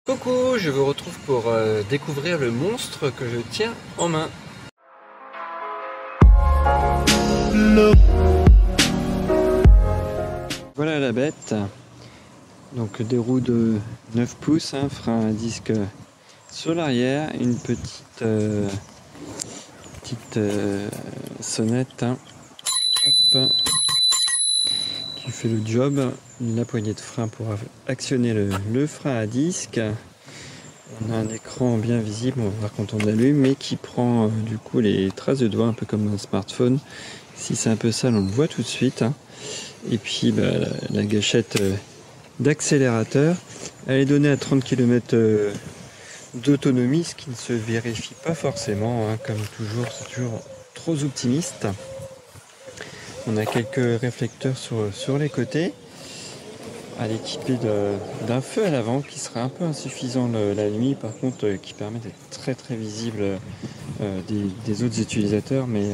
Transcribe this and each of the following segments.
Coucou, je vous retrouve pour découvrir le monstre que je tiens en main. Voilà la bête. Donc des roues de 9 pouces, frein à disque sur l'arrière, une petite sonnette hop, qui fait le job, la poignée de frein pour actionner le frein à disque. On a un écran bien visible, on va voir quand on l'allume, mais qui prend du coup les traces de doigts, un peu comme un smartphone. Si c'est un peu sale, on le voit tout de suite. Et puis la gâchette d'accélérateur, elle est donnée à 30 km d'autonomie, ce qui ne se vérifie pas forcément, comme toujours, c'est toujours trop optimiste. On a quelques réflecteurs sur les côtés. Elle est équipée d'un feu à l'avant qui sera un peu insuffisant la nuit, par contre qui permet d'être très très visible des autres utilisateurs, mais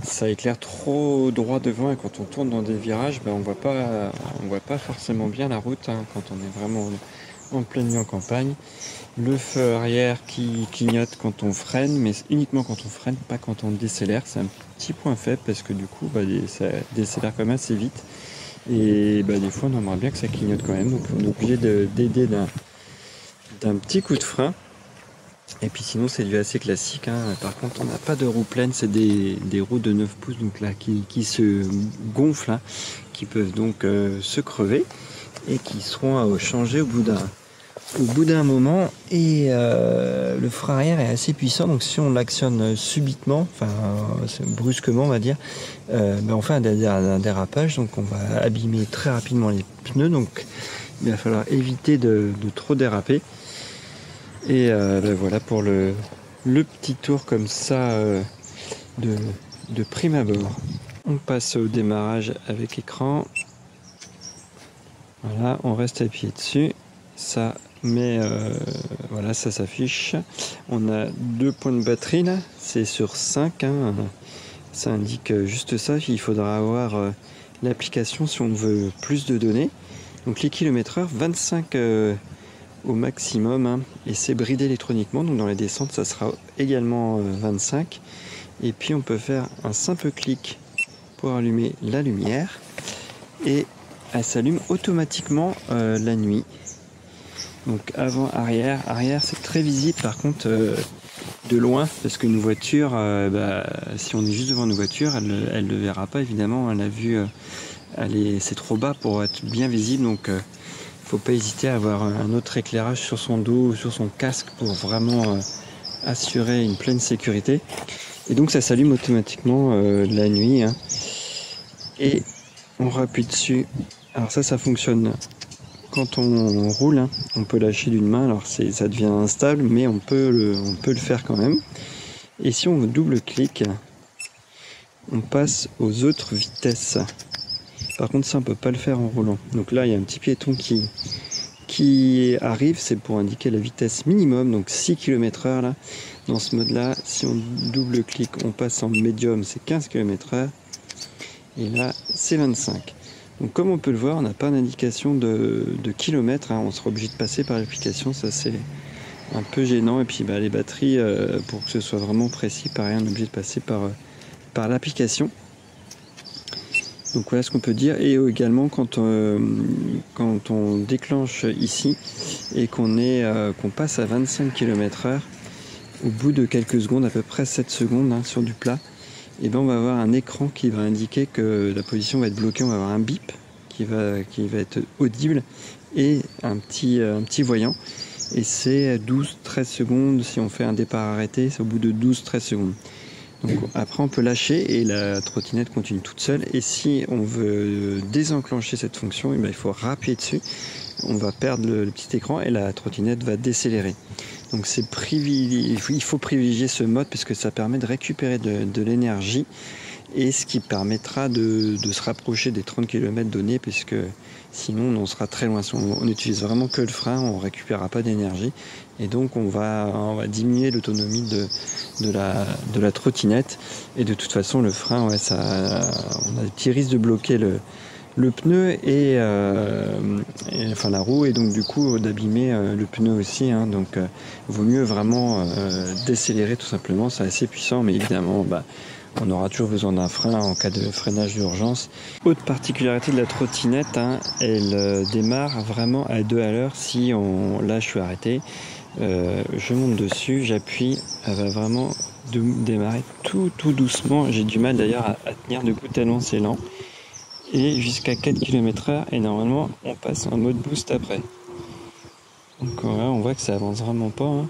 ça éclaire trop droit devant et quand on tourne dans des virages, on voit pas forcément bien la route quand on est vraiment en pleine nuit en campagne. Le feu arrière qui clignote quand on freine, mais uniquement quand on freine, pas quand on décélère. C'est un petit point faible parce que du coup ça décélère quand même assez vite. Et des fois on aimerait bien que ça clignote quand même, donc on est obligé d'aider d'un petit coup de frein. Et puis sinon c'est du assez classique, Par contre on n'a pas de roues pleines, c'est des roues de 9 pouces donc là, qui se gonflent, qui peuvent donc se crever et qui seront changées au bout d'un moment. Et le frein arrière est assez puissant, donc si on l'actionne subitement, brusquement on va dire, on fait un dérapage, donc on va abîmer très rapidement les pneus, donc il va falloir éviter de trop déraper. Et voilà pour le petit tour comme ça de prime abord. On passe au démarrage avec écran. Voilà, on reste appuyé dessus. Ça met, voilà, ça s'affiche. On a 2 points de batterie là, c'est sur 5. Ça indique juste ça. Il faudra avoir l'application si on veut plus de données. Donc les kilomètres/heure, 25 au maximum, et c'est bridé électroniquement, donc dans les descentes ça sera également 25. Et puis on peut faire un simple clic pour allumer la lumière et elle s'allume automatiquement la nuit. Donc avant, arrière c'est très visible par contre de loin, parce que nos voitures, si on est juste devant nos voitures, elle ne le verra pas évidemment. Elle a vu, c'est trop bas pour être bien visible, donc faut pas hésiter à avoir un autre éclairage sur son dos ou sur son casque pour vraiment assurer une pleine sécurité. Et donc ça s'allume automatiquement la nuit, et on rappuie dessus. Alors ça fonctionne quand on roule, on peut lâcher d'une main, alors ça devient instable, mais on peut le faire quand même. Et si on double-clique, on passe aux autres vitesses. Par contre ça on peut pas le faire en roulant. Donc là il y a un petit piéton qui arrive, c'est pour indiquer la vitesse minimum, donc 6 km/h là. Dans ce mode là, si on double-clique, on passe en médium, c'est 15 km/h. Et là c'est 25. Donc comme on peut le voir, on n'a pas d'indication de kilomètres, on sera obligé de passer par l'application, ça c'est un peu gênant. Et puis les batteries, pour que ce soit vraiment précis, pareil, on est obligé de passer par l'application. Donc voilà ce qu'on peut dire. Et également quand on déclenche ici et qu'on passe à 25 km/h, au bout de quelques secondes, à peu près 7 secondes sur du plat, et on va avoir un écran qui va indiquer que la position va être bloquée. On va avoir un bip qui va être audible et un petit voyant. Et c'est 12-13 secondes. Si on fait un départ arrêté, c'est au bout de 12-13 secondes. Donc après on peut lâcher et la trottinette continue toute seule. Et si on veut désenclencher cette fonction, il faut rappuyer dessus. On va perdre le petit écran et la trottinette va décélérer. Donc il faut privilégier ce mode parce que ça permet de récupérer de l'énergie, et ce qui permettra de se rapprocher des 30 km donnés, puisque sinon on sera très loin. Si on n'utilise vraiment que le frein, on ne récupérera pas d'énergie, et donc on va diminuer l'autonomie de la trottinette. Et de toute façon le frein, on a des petits risques de bloquer le pneu enfin la roue, et donc du coup d'abîmer le pneu aussi, hein. Donc il vaut mieux vraiment décélérer tout simplement. C'est assez puissant, mais évidemment on aura toujours besoin d'un frein en cas de freinage d'urgence. Autre particularité de la trottinette, hein, elle démarre vraiment à 2 à l'heure. Si là je suis arrêté, je monte dessus, j'appuie, elle va vraiment démarrer tout doucement. J'ai du mal d'ailleurs à tenir debout tellement c'est lent. Et jusqu'à 4 km/h, et normalement on passe en mode boost après. Donc là on voit que ça avance vraiment pas, hein.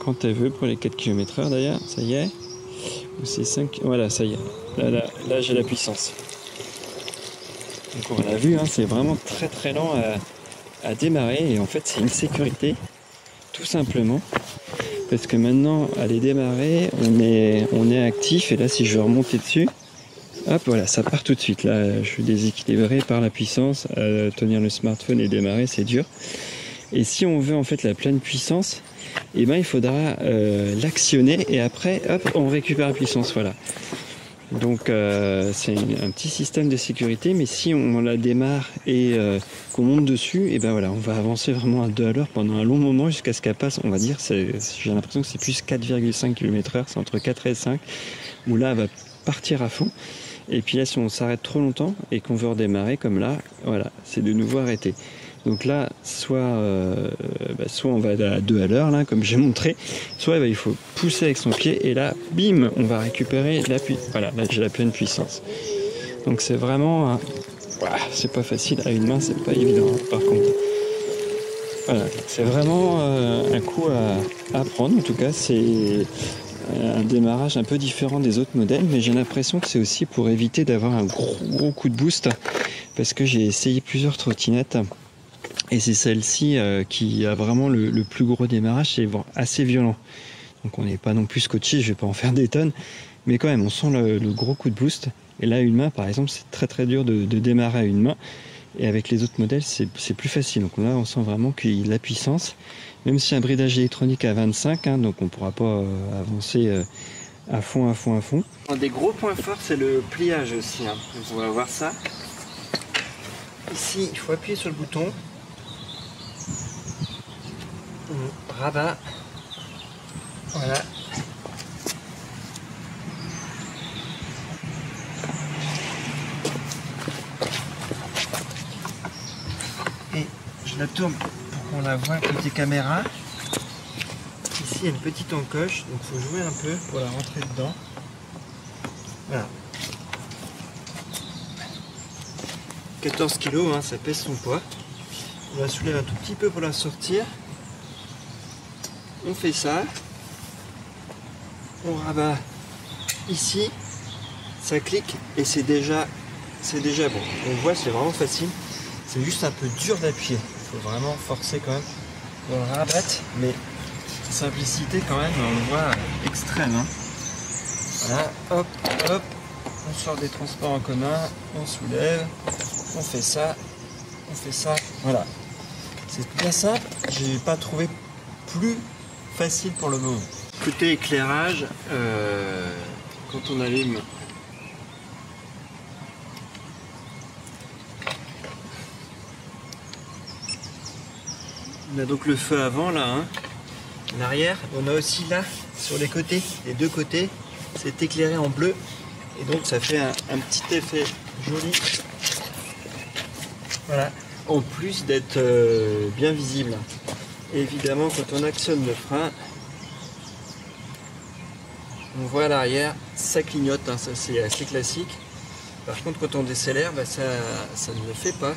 Quand elle veut pour les 4 km/h d'ailleurs, ça y est. Ou c'est 5, voilà, ça y est. Là j'ai la puissance. Donc on l'a vu, hein, c'est vraiment très lent à démarrer, et en fait c'est une sécurité, tout simplement. Parce que maintenant, à les démarrer, on est actif, et là si je veux remonter dessus, hop, voilà, ça part tout de suite. Là je suis déséquilibré par la puissance. Tenir le smartphone et démarrer, c'est dur. Et si on veut en fait la pleine puissance, eh ben, il faudra l'actionner, et après hop, on récupère la puissance. Voilà. Donc c'est un petit système de sécurité, mais si on la démarre et qu'on monte dessus, et ben voilà, on va avancer vraiment à 2 à l'heure pendant un long moment jusqu'à ce qu'elle passe. On va dire, j'ai l'impression que c'est plus 4,5 km/h, c'est entre 4 et 5, où là elle va partir à fond. Et puis là, si on s'arrête trop longtemps et qu'on veut redémarrer comme là, voilà, c'est de nouveau arrêté. Donc là, soit on va à 2 à l'heure, là, comme j'ai montré, soit il faut pousser avec son pied, et là, bim, on va récupérer l'appui. Voilà, là j'ai la pleine puissance. Donc c'est vraiment, c'est pas facile à une main, c'est pas évident, hein, par contre. Voilà, c'est vraiment un coup à apprendre. En tout cas, c'est un démarrage un peu différent des autres modèles, mais j'ai l'impression que c'est aussi pour éviter d'avoir un gros coup de boost, parce que j'ai essayé plusieurs trottinettes. Et c'est celle-ci qui a vraiment le plus gros démarrage, c'est assez violent. Donc on n'est pas non plus scotché, je vais pas en faire des tonnes, mais quand même on sent le gros coup de boost. Et là, une main par exemple, c'est très dur de démarrer à une main, et avec les autres modèles c'est plus facile. Donc là on sent vraiment qu'il y a la puissance, même si un bridage électronique à 25, hein, donc on pourra pas avancer à fond. Un des gros points forts, c'est le pliage aussi, hein. On va voir ça. Ici il faut appuyer sur le bouton, rabat, voilà. Et je la tourne pour qu'on la voit côté caméra. Ici il y a une petite encoche, donc il faut jouer un peu pour la rentrer dedans. Voilà. 14 kg, hein, ça pèse son poids. On la soulève un tout petit peu pour la sortir. On fait ça. On rabat ici. Ça clique et c'est déjà bon. On voit, c'est vraiment facile. C'est juste un peu dur d'appuyer. Il faut vraiment forcer quand même pour le rabattre. Mais simplicité quand même, on le voit, extrême, hein. Voilà, hop, on sort des transports en commun, on soulève, on fait ça, voilà. C'est bien simple, j'ai pas trouvé plus facile pour le moment. Côté éclairage, quand on allume, on a donc le feu avant là, hein. L'arrière, on a aussi là sur les côtés, les deux côtés, c'est éclairé en bleu, et donc ça fait un petit effet joli. Voilà, en plus d'être bien visible. Et évidemment, quand on actionne le frein, on voit à l'arrière, ça clignote, hein, ça c'est assez classique. Par contre, quand on décélère, ça ne le fait pas.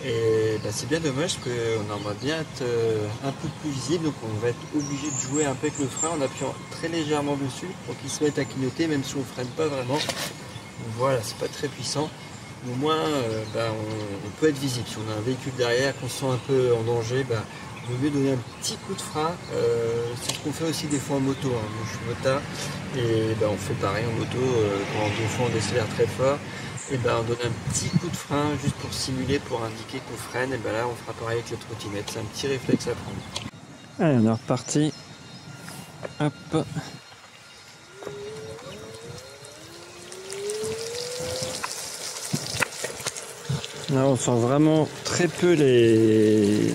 Et c'est bien dommage, parce qu'on aimerait bien être un peu plus visible, donc on va être obligé de jouer un peu avec le frein en appuyant très légèrement dessus pour qu'il se mette à clignoter, même si on ne freine pas vraiment. Donc voilà, c'est pas très puissant. Au moins, on peut être visible. Si on a un véhicule derrière, qu'on se sent un peu en danger, il vaut mieux donner un petit coup de frein. C'est ce qu'on fait aussi des fois en moto, hein. Moi, je suis motard, et on fait pareil en moto, quand des fois on décélère très fort. Et on donne un petit coup de frein juste pour simuler, pour indiquer qu'on freine. Et là on fera pareil avec la trottinette, c'est un petit réflexe à prendre. Allez, on est reparti. Hop. Là, on sent vraiment très peu les...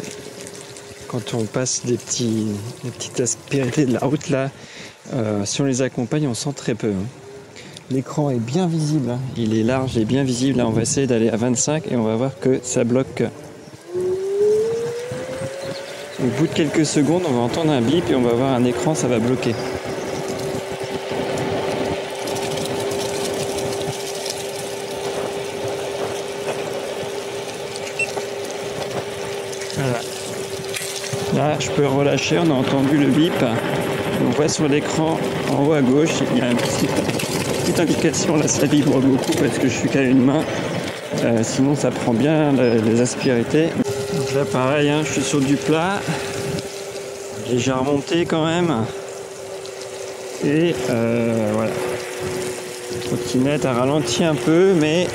Quand on passe des petites aspérités de la route là, si on les accompagne, on sent très peu. Hein. L'écran est bien visible, hein. Il est large et bien visible. Là, on va essayer d'aller à 25 et on va voir que ça bloque. Au bout de quelques secondes, on va entendre un bip et on va voir un écran, ça va bloquer. Voilà. Là, je peux relâcher, on a entendu le bip. On voit sur l'écran en haut à gauche, il y a une petite indication, là ça vibre beaucoup parce que je suis qu'à une main. Sinon ça prend bien les aspérités. Donc là pareil, hein, je suis sur du plat. J'ai remonté quand même. Et voilà. La trottinette a ralenti un peu, mais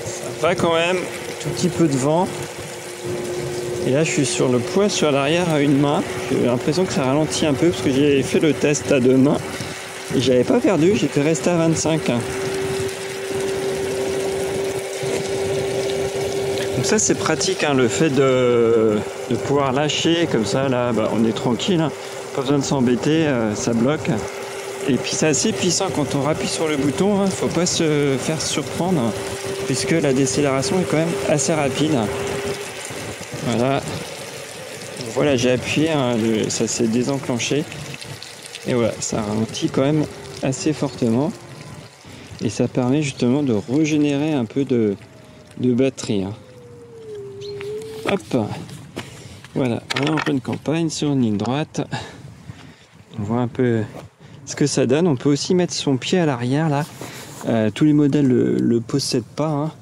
ça va quand même. Tout petit peu de vent. Et là, je suis sur le poids sur l'arrière à une main. J'ai l'impression que ça ralentit un peu parce que j'ai fait le test à deux mains. Et j'avais pas perdu, j'étais resté à 25. Donc ça, c'est pratique, hein, le fait de pouvoir lâcher comme ça. Là, bah, on est tranquille, hein. Pas besoin de s'embêter, ça bloque. Et puis c'est assez puissant quand on appuie sur le bouton. Hein, faut pas se faire surprendre puisque la décélération est quand même assez rapide. Voilà, voilà, j'ai appuyé, hein, ça s'est désenclenché et voilà, ça ralentit quand même assez fortement et ça permet justement de régénérer un peu de batterie. Hein. Hop, voilà, on est en pleine campagne sur une ligne droite. On voit un peu ce que ça donne. On peut aussi mettre son pied à l'arrière là. Tous les modèles le possèdent pas. Hein.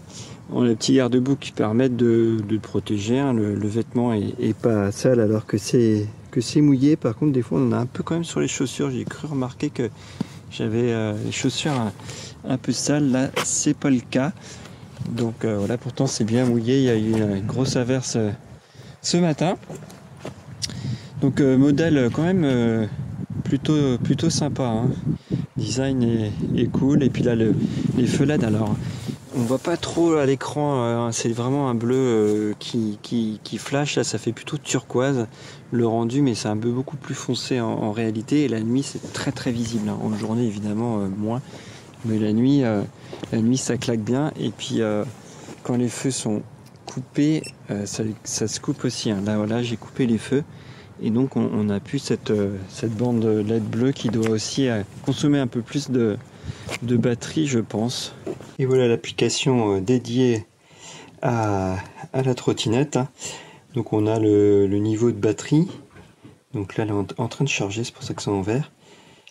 On a les petits garde-boue qui permettent de protéger, hein. Le vêtement est pas sale alors que c'est mouillé. Par contre, des fois, on en a un peu quand même sur les chaussures. J'ai cru remarquer que j'avais les chaussures un peu sales. Là, c'est pas le cas. Donc voilà, pourtant c'est bien mouillé. Il y a eu une grosse averse ce matin. Donc modèle quand même plutôt sympa. Hein. Design est cool. Et puis là, les feux LED alors. On voit pas trop à l'écran, c'est vraiment un bleu qui flash, là ça fait plutôt turquoise le rendu, mais c'est un bleu beaucoup plus foncé en réalité, et la nuit c'est très très visible, hein. En journée évidemment moins, mais la nuit ça claque bien, et puis quand les feux sont coupés, ça se coupe aussi, hein. Là voilà, j'ai coupé les feux, et donc on a plus cette bande LED bleue qui doit aussi consommer un peu plus de batterie, je pense. Et voilà l'application dédiée à la trottinette. Donc on a le niveau de batterie. Donc là, elle est en train de charger, c'est pour ça que c'est en vert.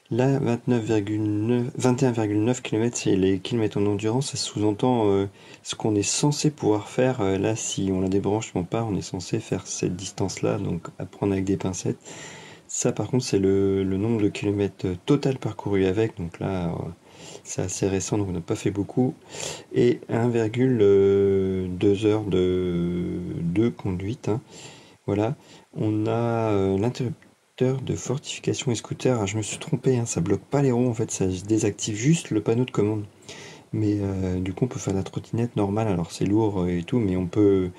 Là, 21,9 km, c'est les kilomètres en endurance. Ça sous-entend ce qu'on est censé pouvoir faire. Là, si on la débranche non pas, on est censé faire cette distance-là, donc à prendre avec des pincettes. Ça, par contre, c'est le nombre de kilomètres total parcouru avec. Donc là, c'est assez récent, donc on n'a pas fait beaucoup. Et 1,2 heures de conduite. Hein. Voilà. On a l'interrupteur de fortification et scooter. Alors, je me suis trompé, hein, ça bloque pas les roues. En fait, ça désactive juste le panneau de commande. Mais du coup, on peut faire la trottinette normale. Alors, c'est lourd et tout, mais on peut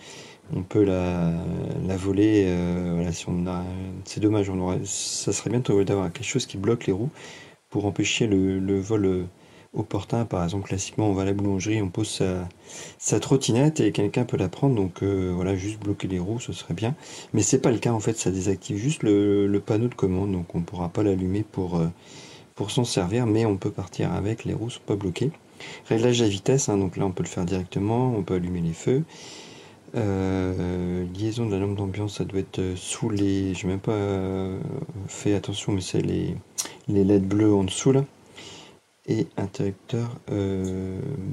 la voler. Voilà, si on a, c'est dommage. Ça serait bien d'avoir quelque chose qui bloque les roues pour empêcher le vol opportun. Par exemple, classiquement, on va à la boulangerie, on pose sa trottinette et quelqu'un peut la prendre. Donc voilà, juste bloquer les roues, ce serait bien. Mais c'est pas le cas en fait, ça désactive juste le panneau de commande, donc on pourra pas l'allumer pour s'en servir, mais on peut partir avec, les roues sont pas bloquées. Réglage de la vitesse, hein, donc là on peut le faire directement, on peut allumer les feux. Liaison de la lampe d'ambiance, ça doit être sous les... J'ai même pas fait attention, mais c'est les LED bleus en dessous là. Et interrupteur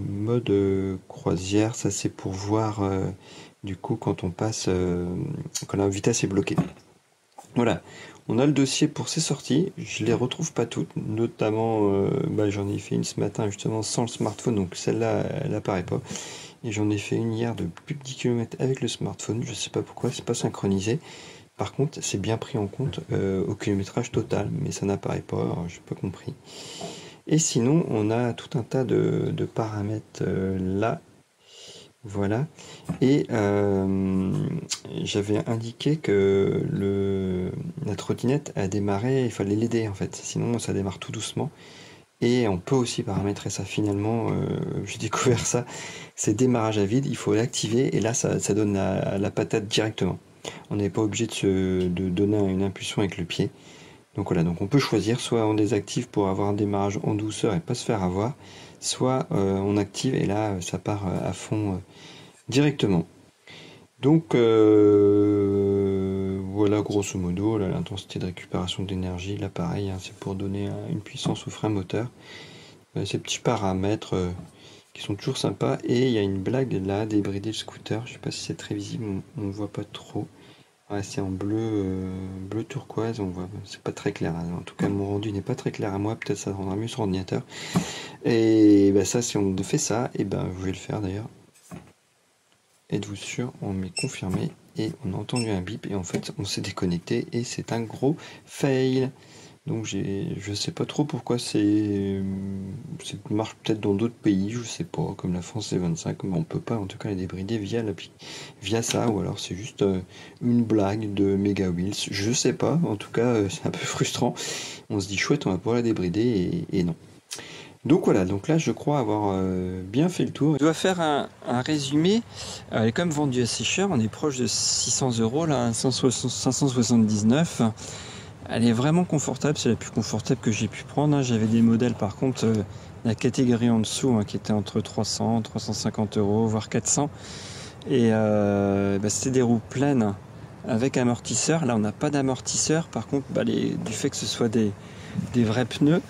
mode croisière, ça c'est pour voir du coup quand on passe, quand la vitesse est bloquée. Voilà, on a le dossier pour ces sorties, je les retrouve pas toutes, notamment j'en ai fait une ce matin justement sans le smartphone, donc celle-là elle apparaît pas. Et j'en ai fait une hier de plus de 10 km avec le smartphone, je sais pas pourquoi, c'est pas synchronisé. Par contre, c'est bien pris en compte au kilométrage total, mais ça n'apparaît pas, alors j'ai pas compris. Et sinon, on a tout un tas de paramètres là. Voilà. Et j'avais indiqué que la trottinette a démarré, il fallait l'aider en fait, sinon ça démarre tout doucement. Et on peut aussi paramétrer ça finalement, j'ai découvert ça, c'est démarrage à vide, il faut l'activer et là ça donne la patate directement. On n'est pas obligé de donner une impulsion avec le pied. Donc voilà, donc on peut choisir, soit on désactive pour avoir un démarrage en douceur et pas se faire avoir, soit on active et là ça part à fond directement. Donc voilà grosso modo l'intensité de récupération d'énergie, là pareil, hein, c'est pour donner une puissance au frein moteur. Ces petits paramètres qui sont toujours sympas, et il y a une blague là, débrider le scooter, je sais pas si c'est très visible, on voit pas trop. Ouais, c'est en bleu turquoise, on voit, c'est pas très clair, hein. En tout cas mon rendu n'est pas très clair à moi, peut-être ça rendra mieux sur ordinateur. Et bah, ça, si on fait ça, et ben je vais le faire d'ailleurs. Êtes-vous sûr? On met confirmé et on a entendu un bip et en fait on s'est déconnecté et c'est un gros fail. Donc je sais pas trop pourquoi ça marche peut-être dans d'autres pays, je sais pas, comme la France c'est 25, mais on peut pas en tout cas les débrider via ça, ou alors c'est juste une blague de Mega Wheels, je sais pas, en tout cas c'est un peu frustrant. On se dit chouette, on va pouvoir la débrider et non. Donc voilà, donc là je crois avoir bien fait le tour. Je dois faire un résumé. Elle est quand même vendue assez cher, on est proche de 600 €, là, 579. Elle est vraiment confortable, c'est la plus confortable que j'ai pu prendre, hein. J'avais des modèles par contre, la catégorie en dessous, hein, qui était entre 300, 350 €, voire 400. Et c'était des roues pleines avec amortisseur. Là on n'a pas d'amortisseur, par contre du fait que ce soit des vrais pneus,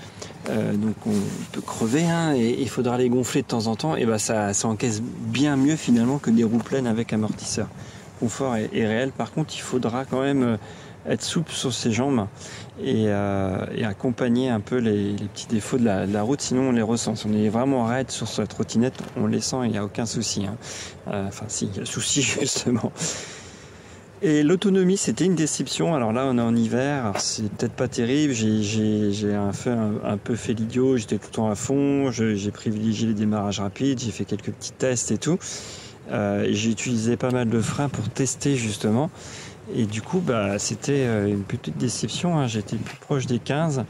donc on peut crever, hein, et il faudra les gonfler de temps en temps, et ça encaisse bien mieux finalement que des roues pleines avec amortisseur. Confort est réel, par contre il faudra quand même être souple sur ses jambes et accompagner un peu les petits défauts de la route, sinon on les ressent. Si on est vraiment raide sur sa trottinette, on les sent, il n'y a aucun souci, hein. Enfin si, il y a le souci justement. Et l'autonomie, c'était une déception. Alors là, on est en hiver, c'est peut-être pas terrible. J'ai un peu fait l'idiot, j'étais tout le temps à fond, j'ai privilégié les démarrages rapides, j'ai fait quelques petits tests et tout. J'ai utilisé pas mal de freins pour tester justement. Et du coup, c'était une petite déception, hein. J'étais plus proche des 15,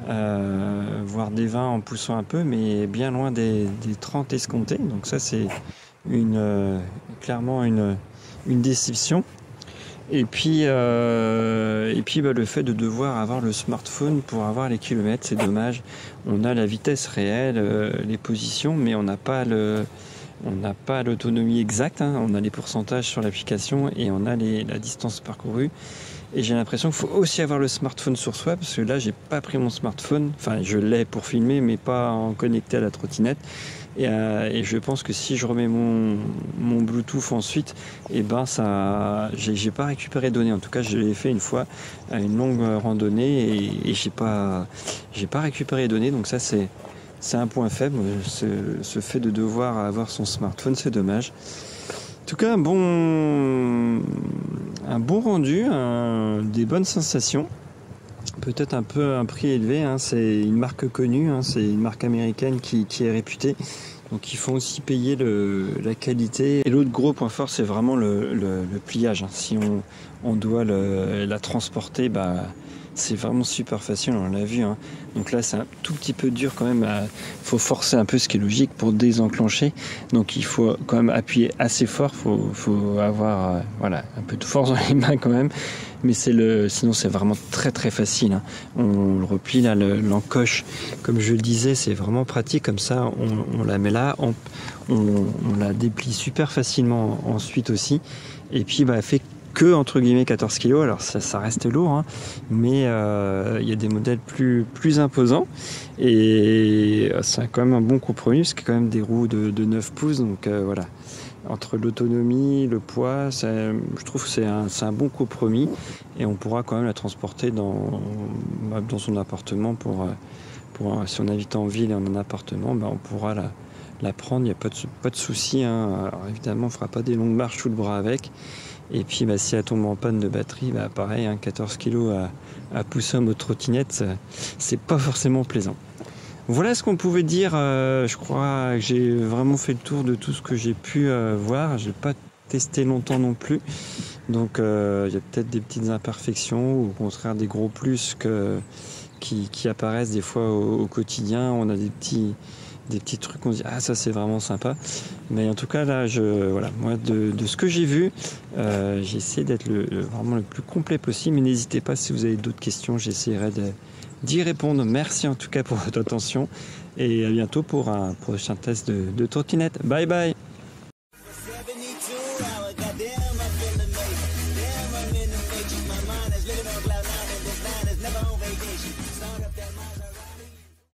voire des 20 en poussant un peu, mais bien loin des 30 escomptés. Donc ça, c'est clairement une déception. Et puis le fait de devoir avoir le smartphone pour avoir les kilomètres, c'est dommage. On a la vitesse réelle, les positions, mais on n'a pas l'autonomie exacte, hein. On a les pourcentages sur l'application et on a la distance parcourue. Et j'ai l'impression qu'il faut aussi avoir le smartphone sur soi, parce que là j'ai pas pris mon smartphone, enfin je l'ai pour filmer mais pas en connecté à la trottinette. Et je pense que si je remets mon Bluetooth ensuite, j'ai pas récupéré de données. En tout cas, je l'ai fait une fois à une longue randonnée et j'ai pas récupéré les données. Donc ça, c'est un point faible. Ce fait de devoir avoir son smartphone, c'est dommage. En tout cas, un bon rendu, des bonnes sensations. Peut-être un peu un prix élevé, hein. C'est une marque connue, hein. C'est une marque américaine qui est réputée, donc ils font aussi payer la qualité. Et l'autre gros point fort, c'est vraiment le pliage, hein. Si on doit la transporter, c'est vraiment super facile, on l'a vu, hein. Donc là c'est un tout petit peu dur quand même, faut forcer un peu, ce qui est logique pour désenclencher, donc il faut quand même appuyer assez fort, faut avoir un peu de force dans les mains quand même, mais sinon c'est vraiment très très facile, hein. On le replie là, l'encoche, comme je le disais, c'est vraiment pratique, comme ça on la met là, on la déplie super facilement ensuite aussi, et puis elle fait que entre guillemets 14 kg, alors ça reste lourd, hein, mais il y a des modèles plus imposants, et c'est quand même un bon compromis, parce qu'il y a quand même des roues de 9 pouces, donc voilà, entre l'autonomie, le poids, je trouve que c'est un bon compromis, et on pourra quand même la transporter dans son appartement, si on habite en ville et en un appartement, on pourra la prendre, il n'y a pas de souci, hein. Alors évidemment on ne fera pas des longues marches sous le bras avec. Et puis si elle tombe en panne de batterie, pareil, hein, 14 kg à pousser en mode trottinette, c'est pas forcément plaisant. Voilà ce qu'on pouvait dire. Je crois que j'ai vraiment fait le tour de tout ce que j'ai pu voir. Je n'ai pas testé longtemps non plus. Donc il y a peut-être des petites imperfections ou au contraire des gros plus qui apparaissent des fois au quotidien. On a des petits trucs, on se dit ah ça c'est vraiment sympa. Mais en tout cas là, voilà, moi de ce que j'ai vu, j'ai essayé d'être vraiment le plus complet possible. Mais n'hésitez pas si vous avez d'autres questions, j'essaierai d'y répondre. Merci en tout cas pour votre attention et à bientôt pour un prochain test de trottinette. Bye bye.